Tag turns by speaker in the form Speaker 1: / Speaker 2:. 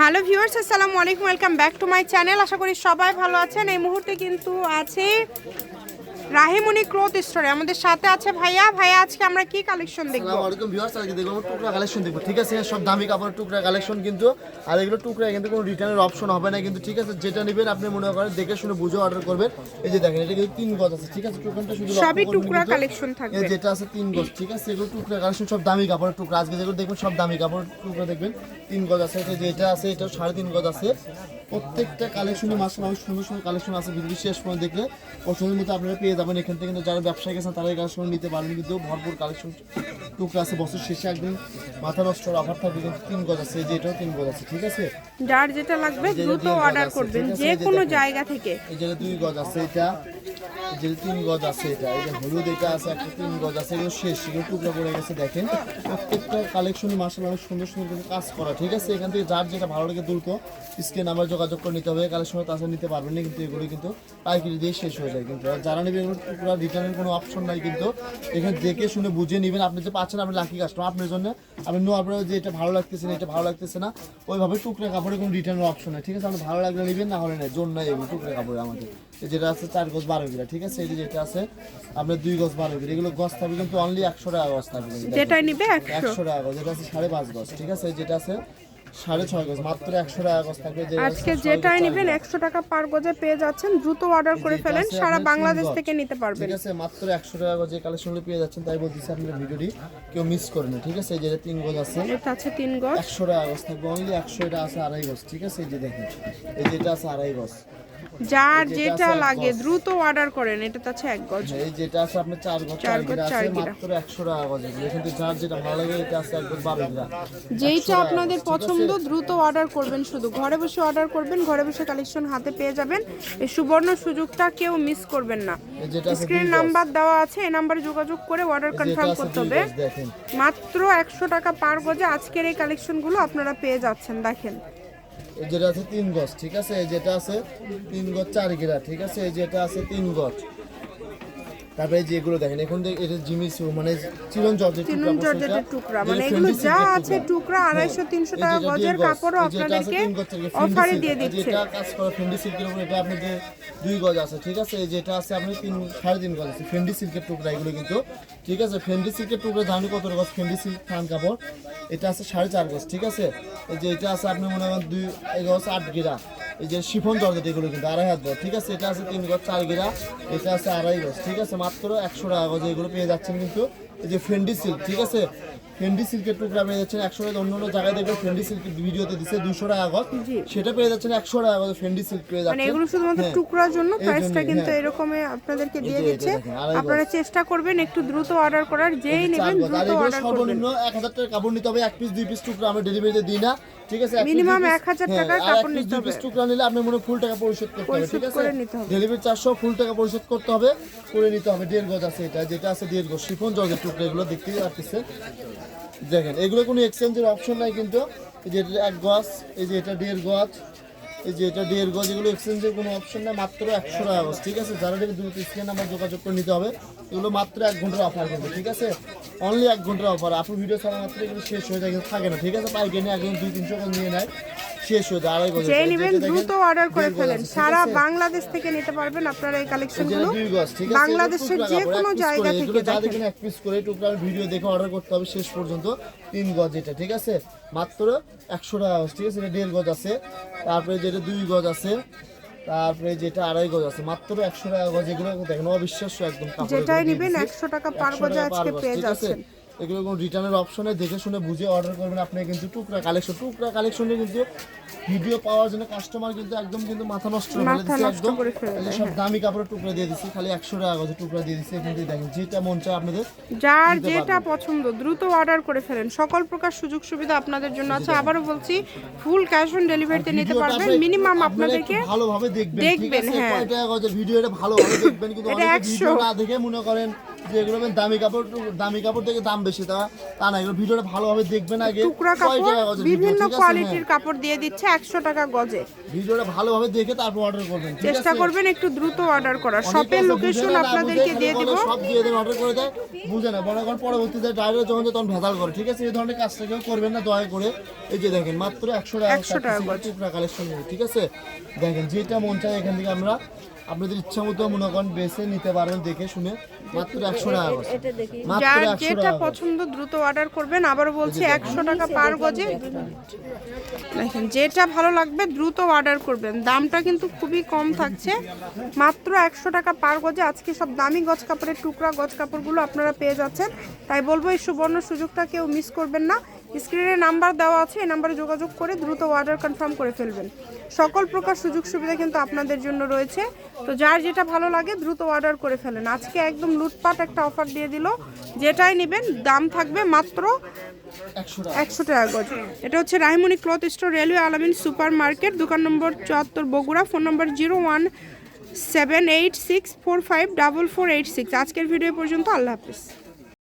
Speaker 1: Hello viewers, আসসালামু আলাইকুম, welcome back to my channel. আশা করি সবাই ভালো আছেন। এই মুহূর্তে কিন্তু আছে রাহিমনি ক্লথ স্টোরে, আমাদের সাথে আছে ভাইয়া। ভাইয়া, আজকে আমরা কি কালেকশন দেখব?
Speaker 2: আসসালামু আলাইকুম ভিউয়ার্স, আজকে দেখব টুকরা কালেকশন দেখব। ঠিক আছে, সব দামি কাপড়ের টুকরা কালেকশন কিন্তু, আর এগুলো টুকরা কিন্তু কোনো রিটার্নের অপশন হবে না কিন্তু। ঠিক আছে, যেটা নেবেন আপনি মনে করেন দেখে শুনে বুঝে অর্ডার করবেন। এই যে দেখেন, এটা কিন্তু 3 গজ আছে। ঠিক আছে, টুকরাটা শুধু
Speaker 1: সবই টুকরা কালেকশন থাকবে।
Speaker 2: এই যেটা আছে 3 গজ। ঠিক আছে, এগুলো টুকরা কালেকশন, সব দামি কাপড়ের টুকরা। আজকে যেগুলো দেখবেন সব দামি কাপড়ের টুকরা দেখবেন। 3 গজ আছে। এটা যেটা আছে এটা 3.5 গজ আছে। প্রত্যেকটা কালেকশনে মাশাআল্লাহ অনেক সুন্দর সুন্দর কালেকশন আছে। ভিডিও শেষ পর্যন্ত দেখলে পছন্দের মতো আপনারা পেয়ে যাবেন এখান থেকে। কিন্তু যারা ব্যবসায়ী গেছেন তারা এই কালেকশন নিতে পারবেন, কিন্তু ভরপুর কালেকশন টুকরা আছে। বছর শেষে একদিন মাথা নষ্ট অফার থাকবে কিন্তু। 3 গজ আছে, এই যে এটাও 3 গজ আছে। ঠিক আছে,
Speaker 1: যার যেটা লাগবে দ্রুত অর্ডার করবেন যে কোনো জায়গা থেকে।
Speaker 2: এই যে 2 গজ আছে, এটা এই যে 3 গজ আছে, এটা এই যে হলুদ এটা আছে একটা 3 গজ আছে। এগুলো শেষ, এগুলো টুকরা পড়ে গেছে। দেখেন প্রত্যেকটা কালেকশনই মাশাআল্লাহ অনেক সুন্দর সুন্দর কিন্তু কাজ করা। ঠিক আছে, এখান থেকে যার যেটা ভালো লাগে দ্রুত স্ক্রিনে নাম্বার যোগাযোগ করে নিতে হবে। কালেকশন তাছাড়া নিতে পারবেন না কিন্তু, এগুলো কিন্তু পাইকারি দিয়ে শেষ হয়ে যায় কিন্তু। আর যারা নেবে এগুলো টুকরা রিটার্নের কোনো অপশন নাই কিন্তু। এখানে দেখে শুনে বুঝে নেবেন। আপনি যে পাচ্ছেন আপনি লাকি কাস্টমার, আপনার জন্য আপনি আপনার যে এটা ভালো লাগতেছে না এটা ভালো লাগতেছে না, ওইভাবে টুকরা কাপড়ে কোনো রিটার্নের অপশন নেই। ঠিক আছে, আপনি ভালো লাগলে নেবেন, না হলে নেই, জোর নাই এগুলো টুকরা কাপড়ে আমাদের। যেটা আছে 4 গজ 12 গিরা। ঠিক আছে, এই যেটা আছে আপনার 2 গজ 12 গিরা। এগুলো গজ থাকবে কিন্তু অনলি 100 টাকা গজ থাকবে।
Speaker 1: যেটাই নিবে
Speaker 2: 100 টাকা গজ। যেটা আছে 5.5 গজ। ঠিক আছে, যেটা আছে 6.5 গজ, মাত্র 100 টাকা গজ থাকবে।
Speaker 1: আজকে যেটাই নেবেন 100 টাকা পার গজে পেয়ে যাচ্ছেন। দ্রুত অর্ডার করে ফেলেন, সারা বাংলাদেশ থেকে নিতে পারবেন।
Speaker 2: ঠিক আছে, মাত্র 100 টাকা গজে কালেকশনগুলো পেয়ে যাচ্ছেন। তাই বলতেছি আপনারা ভিডিওটি কেউ মিস করেন না। ঠিক আছে, এই যে 3 গজ আছে,
Speaker 1: এটা আছে 3 গজ,
Speaker 2: 100 টাকা গজ থাকবে অনলি 100। এটা আছে 2.5 গজ। ঠিক আছে, এই যে দেখেন, এই যেটা আছে 2.5 গজ।
Speaker 1: যার যেটা লাগে দ্রুত অর্ডার করেন। এটা তো আছে 1 গজ,
Speaker 2: এই যেটা আছে আপনার 4 গজ 4 গিরা আছে, মাত্র 100 টাকা গজ। এখান থেকে যার যেটা ভালো লাগে এটা আছে 1 গজ 12 গিরা।
Speaker 1: যেইটা আপনাদের পছন্দ দ্রুত অর্ডার করবেন। শুধু ঘরে বসে অর্ডার করবেন, ঘরে বসে কালেকশন হাতে পেয়ে যাবেন। এই সুবর্ণ সুযোগটা কেউ মিস করবেন না। স্ক্রিন নাম্বার দেওয়া আছে, এই নাম্বারে যোগাযোগ করে অর্ডার কনফার্ম করতে হবে। মাত্র 100 টাকা পার গজে আজকের এই কালেকশনগুলো আপনারা পেয়ে যাচ্ছেন। দেখেন,
Speaker 2: এই যেটা আছে 3 গজ। ঠিক আছে, এই যেটা আছে 3 গজ 4 গিরা। ঠিক আছে, এই যেটা আছে 3 গজ। তারপরে যেগুলো দেখেন এখন এটা জিমিস মানে চিরন জর্জের
Speaker 1: টুকরা, মানে এগুলো যা আছে টুকরা 250-300 টাকা গজের কাপড়ও আপনাদেরকে অফারে দিয়ে দিচ্ছে।
Speaker 2: এটা কাজ করা ফেন্ডি সিল্কের উপর, এটা আপনাদের 2 গজ আছে। ঠিক আছে, এই যেটা আছে আপনি 3.5 গজ আছে ফেন্ডি সিল্কের টুকরা এগুলো কিন্তু। ঠিক আছে, ফেন্ডি সিল্কের টুকরা জানি কত গজ ফেন্ডি সিল্ক থান কাপড়। এটা আছে 4.5 গজ। ঠিক আছে, এই যে এটা আছে আপনি মনে করেন 2 গজ 8 গিরা। এই যে শিফন জর্জেট এগুলো কিন্তু 2.5 হাত গজ। ঠিক আছে, এটা আছে 3 গজ 4 গিরা। এটা আছে 2.5 গজ। ঠিক আছে, মাত্র 100 টাকা গজ এগুলো পেয়ে যাচ্ছেন কিন্তু। এই যে ফেন্ডি সিল্ক, ঠিক আছে, ফেন্ডি সিল্কের টুকরা পেয়ে যাচ্ছেন 100 টাকা। অন্য অন্য জায়গায় দেখবেন ফেন্ডি সিল্কের ভিডিওতে দিচ্ছে 200 টাকা গজ, সেটা পেয়ে যাচ্ছেন 100 টাকা গজ ফেন্ডি সিল্ক পেয়ে যাচ্ছেন।
Speaker 1: মানে এগুলো শুধুমাত্র টুকরার জন্য প্রাইসটা কিন্তু এরকমই আপনাদেরকে দিয়ে দিচ্ছে। আপনারা চেষ্টা করবেন একটু দ্রুত অর্ডার করার, যেই নেবেন দ্রুত অর্ডার করবেন।
Speaker 2: সর্বনিম্ন 1000 টাকা কাপড় নিতে হবে, 1 পিস 2 পিস টুকরা আমরা ডেলিভারিতে দিই না। ঠিক আছে,
Speaker 1: মিনিমাম 1000 টাকার কাপড় নিতে হবে।
Speaker 2: 2 পিস টুকরা নিলে আপনি মনে ফুল টাকা পরিশোধ করতে হবে। ঠিক আছে, ডেলিভারি 400, ফুল টাকা পরিশোধ করতে হবে, করে নিতে হবে। 1.5 গজ আছে এটা, যেটা আছে 1.5 গজ শিফন জর্জের টুকরা। এগুলো দেখতেই পাচ্ছেন, দেখেন এগুলো কোনো এক্সচেঞ্জের অপশন নাই কিন্তু। এই যে এটা 1 গজ, এই যে এটা 1.5 গজ, এই যে এটা 1.5 গজ, এগুলো এক্সচেঞ্জের কোনো অপশন নাই, মাত্র 100 টাকা গজ। ঠিক আছে, যারা নেবে দ্রুত স্ক্রিনে নাম্বার যোগাযোগ করে নিতে হবে। এগুলো মাত্র 1 ঘন্টার অফার কিন্তু। ঠিক আছে, অনলি 1 ঘন্টার অফার। আপনি ভিডিও ছাড়া মাত্র এগুলো শেষ হয়ে যায়, কিন্তু থাকে না। ঠিক আছে, পাইকারি নিয়ে একদম 200-300 করে নিয়ে নেয়, শেষ হয়ে যায় 2.5 গজ।
Speaker 1: যেই নেবেন দ্রুত অর্ডার করে ফেলেন, সারা বাংলাদেশ থেকে নিতে পারবেন আপনারা এই কালেকশনগুলো। বাংলাদেশের যে কোনো জায়গা থেকে
Speaker 2: যা দেখেন 1 পিস করে টুকরা ভিডিও দেখে অর্ডার করতে হবে শেষ পর্যন্ত। 3 গজ এটা। ঠিক আছে, মাত্র 100 টাকা গজ। ঠিক আছে, এটা 1.5 গজ আছে, তারপরে যেটা 2 গজ আছে, তারপরে যেটা 2.5 গজ আছে, মাত্র 100 টাকা গজ। এগুলো দেখেন অবিশ্বাস্য একদম।
Speaker 1: যেটাই নেবেন 100 টাকা পার গজে আজকে পেয়ে যাচ্ছেন।
Speaker 2: এগুলো কোনো রিটার্নের অপশনে দেখে শুনে বুঝে অর্ডার করবেন আপনি কিন্তু। টুকরা কালেকশনে কিন্তু ভিডিও পাওয়ার জন্য কাস্টমার কিন্তু একদম কিন্তু মাথা নষ্ট করে দিচ্ছে একদম। সব দামি কাপড়ের টুকরা দিয়ে দিচ্ছি, খালি 100 টাকা গজে টুকরা দিয়ে দিচ্ছি। এখান থেকে দেখেন যেটা মন চায় আপনাদের,
Speaker 1: যার যেটা পছন্দ দ্রুত অর্ডার করে ফেলেন। সকল প্রকার সুযোগ সুবিধা আপনাদের জন্য আছে। আবারও বলছি, ফুল ক্যাশ অন ডেলিভারিতে নিতে পারবেন। মিনিমাম আপনাদেরকে
Speaker 2: ভালোভাবে দেখবেন। হ্যাঁ, কয় টাকা গজের ভিডিও, এটা ভালোভাবে দেখবেন কিন্তু। অনেকে ভিডিও না দেখে মনে করেন যে এগুলো দামি কাপড় থেকে দাম বেশি তা না, এগুলো ভিডিওটা ভালোভাবে দেখবেন আগে।
Speaker 1: টুকরা
Speaker 2: কয়
Speaker 1: কাপড়
Speaker 2: টাকা গজের ভিডিও,
Speaker 1: বিভিন্ন
Speaker 2: ঠিক আছে?
Speaker 1: কোয়ালিটির
Speaker 2: হ্যাঁ,
Speaker 1: কাপড় দিয়ে দিচ্ছে 100 টাকা গজে।
Speaker 2: ভিডিওটা ভালোভাবে দেখে তারপর অর্ডার করবেন, ঠিক
Speaker 1: চেষ্টা
Speaker 2: আছে?
Speaker 1: করবেন একটু দ্রুত অর্ডার করার।
Speaker 2: অনেকে
Speaker 1: শপের
Speaker 2: আছে
Speaker 1: লোকেশন
Speaker 2: বুঝে না,
Speaker 1: আপনাদেরকে
Speaker 2: বুঝে
Speaker 1: দিয়ে
Speaker 2: খালি
Speaker 1: দিব।
Speaker 2: বলে সব দিয়ে দেন, অর্ডার করে দেয়, বুঝে না, মনে করেন পরবর্তীতে ডাইরেক্ট যখন তখন ভেজাল করে, ঠিক আছে? এই ধরনের কাজটা কেউ করবেন না দয়া করে। এই যে দেখেন মাত্র 100 টাকা
Speaker 1: 100 টাকা গজ।
Speaker 2: টুকরা কালেকশন, ঠিক আছে? দেখেন যেটা মন চায় এখান থেকে আমরা আপনাদের ইচ্ছা মতো মনে করেন বেছে নিতে পারবেন দেখে শুনে, মাত্র 100 টাকা গজ। মাত্র
Speaker 1: যার
Speaker 2: 100
Speaker 1: যেটা
Speaker 2: টাকা গজ।
Speaker 1: পছন্দ দ্রুত অর্ডার করবেন। আবার বলছি 100 টাকা পার গজে। দেখেন যেটা ভালো লাগবে দ্রুত অর্ডার করবেন। দামটা কিন্তু খুবই কম থাকছে, মাত্র 100 টাকা পার গজে। আজকে সব দামি গজ কাপড়ের টুকরা গজ কাপড়গুলো আপনারা পেয়ে যাচ্ছেন। তাই বলবো এই সুবর্ণ সুযোগটা কেউ মিস করবেন না। স্ক্রিনে নাম্বার দেওয়া আছে, এই নাম্বারে যোগাযোগ করে দ্রুত অর্ডার কনফার্ম করে ফেলবেন। সকল প্রকার সুযোগ সুবিধা কিন্তু আপনাদের জন্য রয়েছে। তো যার যেটা ভালো লাগে দ্রুত অর্ডার করে ফেলেন। আজকে একদম লুটপাট একটা অফার দিয়ে দিল, যেটাই নেবেন দাম থাকবে মাত্র 100 টাকা গজ। এটা হচ্ছে রাহিমণি ক্লথ স্টোর, রেলওয়ে আলামিন সুপার মার্কেট, দোকান নম্বর 74 বগুড়া, ফোন নম্বর 01786454486। আজকের ভিডিও পর্যন্ত, আল্লাহ হাফিজ।